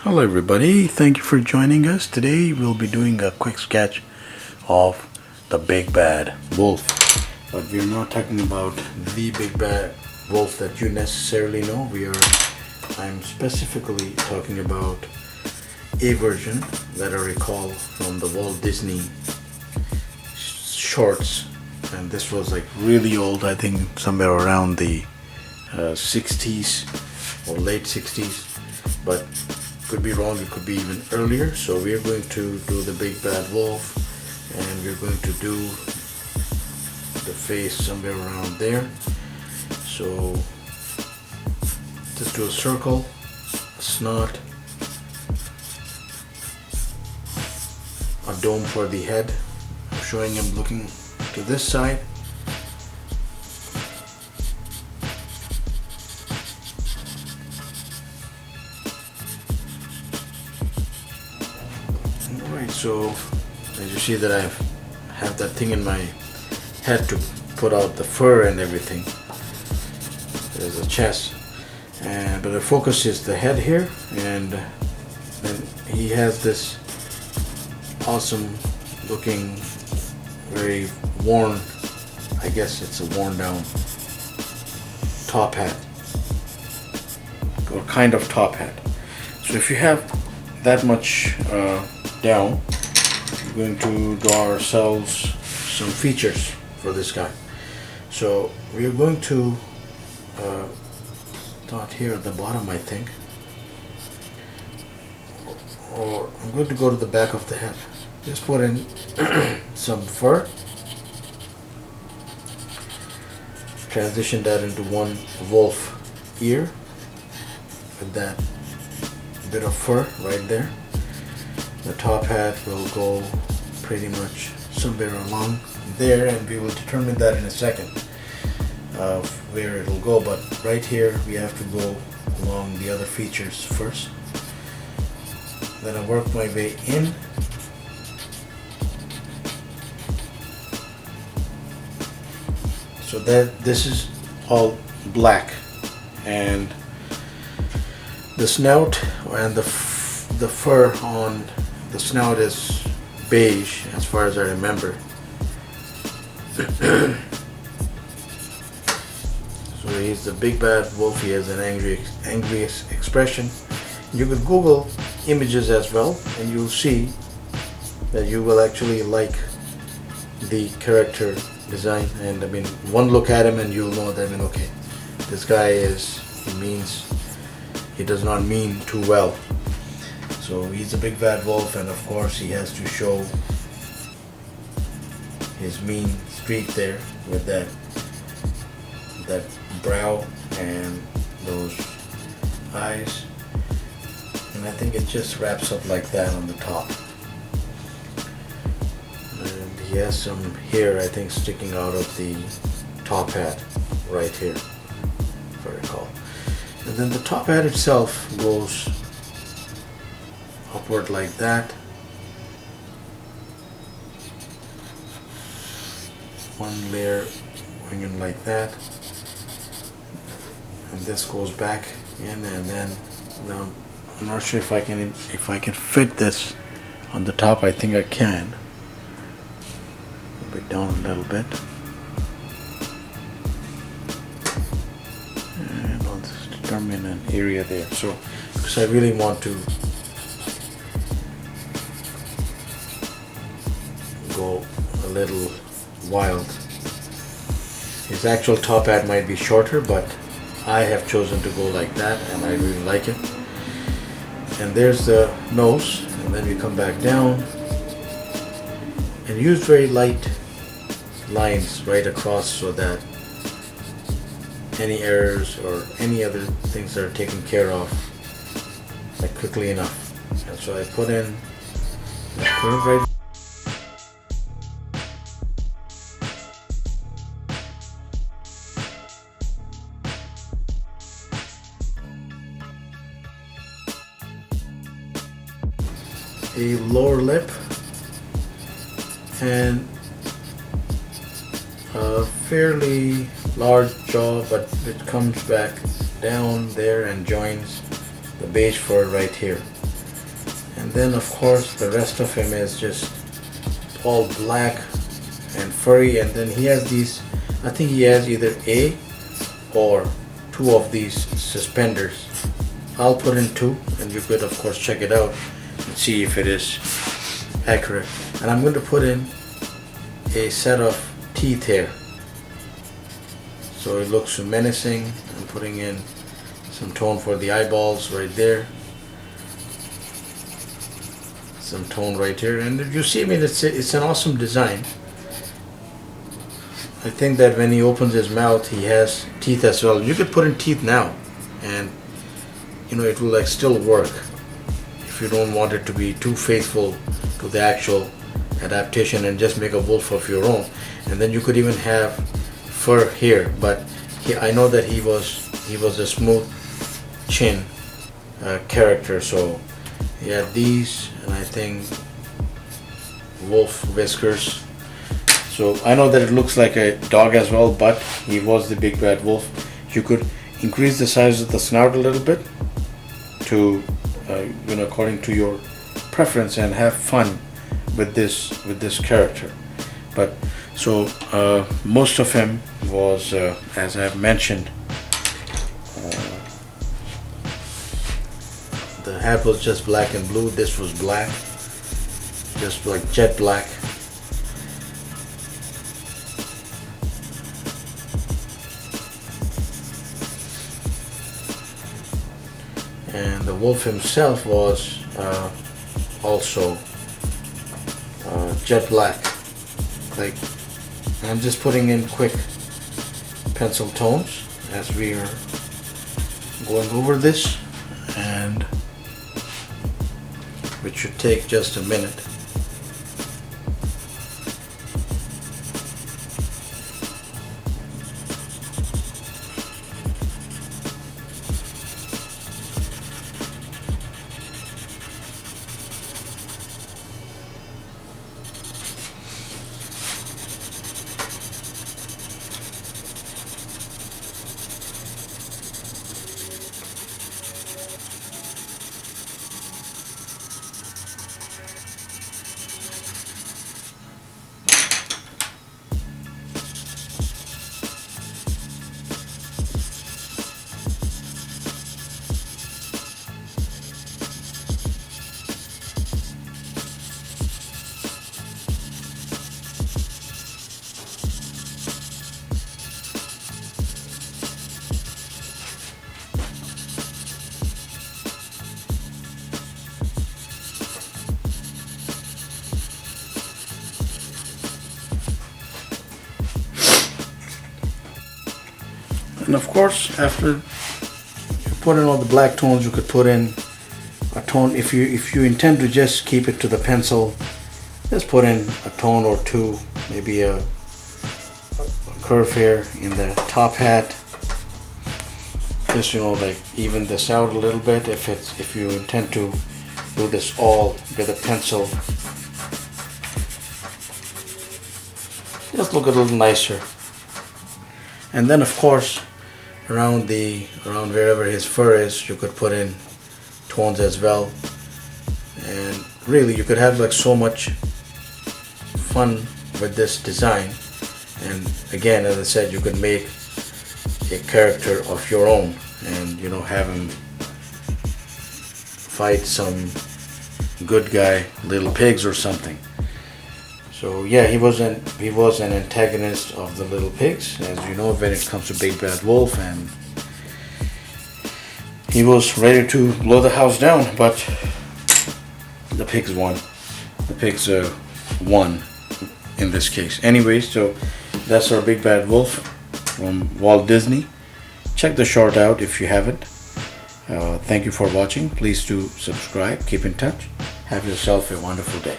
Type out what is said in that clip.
Hello everybody, thank you for joining us. Today we'll be doing a quick sketch of the big bad wolf. But we're not talking about the big bad wolf that you necessarily know. I'm specifically talking about a version that I recall from the Walt Disney shorts. And this was like really old, I think somewhere around the 60s or late 60s. But could be wrong, it could be even earlier. So we're going to do the big bad wolf, and we're going to do the face somewhere around there. So just do a circle, a snot, a dome for the head. I'm showing him looking to this side. Alright, so as you see that I have that thing in my head to put out the fur and everything. There's a chest, but the focus is the head here, and then he has this awesome looking, very worn, I guess it's a worn down top hat, or kind of top hat. So if you have that much down, we're going to draw ourselves some features for this guy. So we're going to start here at the bottom, I think, or I'm going to go to the back of the head. Just put in some fur, transition that into one wolf ear with that bit of fur right there. The top hat will go pretty much somewhere along there, and we will determine that in a second of where it will go. But right here we have to go along the other features first. Then I work my way in. So that this is all black, and the snout and the fur on the snout is beige as far as I remember. So he's the big bad wolf. He has an angry expression. You could Google images as well, and you'll see that you will actually like the character design. And I mean, one look at him and you'll know that, I mean, okay, this guy he does not mean too well. So he's a big bad wolf, and of course he has to show his mean streak there with that brow and those eyes. And I think it just wraps up like that on the top. And he has some hair, I think, sticking out of the top hat right here, if I recall. And then the top hat itself goes upward like that. One layer going in like that, and this goes back in, and then now I'm not sure if I can fit this on the top. I think I can. Bit down a little bit, and I'll just determine an area there. So because I really want to go a little wild. His actual top hat might be shorter, but I have chosen to go like that, and I really like it. And there's the nose, and then we come back down and use very light lines right across so that any errors or any other things that are taken care of like quickly enough. And so I put in the curve right. A lower lip and a fairly large jaw, but it comes back down there and joins the beige fur right here. And then of course the rest of him is just all black and furry, and then he has these, I think he has either a or two of these suspenders. I'll put in two, and you could of course check it out and see if it is accurate. And I'm going to put in a set of teeth here, so it looks menacing. I'm putting in some tone for the eyeballs right there, some tone right here, and you see, I mean, it's an awesome design. I think that when he opens his mouth, he has teeth as well. You could put in teeth now, and you know, it will like still work if you don't want it to be too faithful to the actual adaptation and just make a wolf of your own. And then you could even have fur here, but I know that he was a smooth chin character, so he had these, and I think wolf whiskers. So I know that it looks like a dog as well, but he was the big bad wolf. You could increase the size of the snout a little bit to you know, according to your preference, and have fun with this character. But so most of him was as I have mentioned, the hat was just black and blue. This was black, just like jet black. And the wolf himself was also jet black. Like, I'm just putting in quick pencil tones as we are going over this, and which should take just a minute. And of course, after you put in all the black tones, you could put in a tone. If you intend to just keep it to the pencil, just put in a tone or two, maybe a curve here in the top hat. Just, you know, like even this out a little bit. If you intend to do this all with a pencil, just look a little nicer. And then of course, around wherever his fur is, you could put in tones as well. And really, you could have like so much fun with this design. And again, as I said, you could make a character of your own, and you know, have him fight some good guy little pigs or something. So yeah, he was an antagonist of the little pigs, as you know, when it comes to Big Bad Wolf, and he was ready to blow the house down, but the pigs won. The pigs won in this case. Anyways, so that's our Big Bad Wolf from Walt Disney. Check the short out if you haven't. Thank you for watching. Please do subscribe. Keep in touch. Have yourself a wonderful day.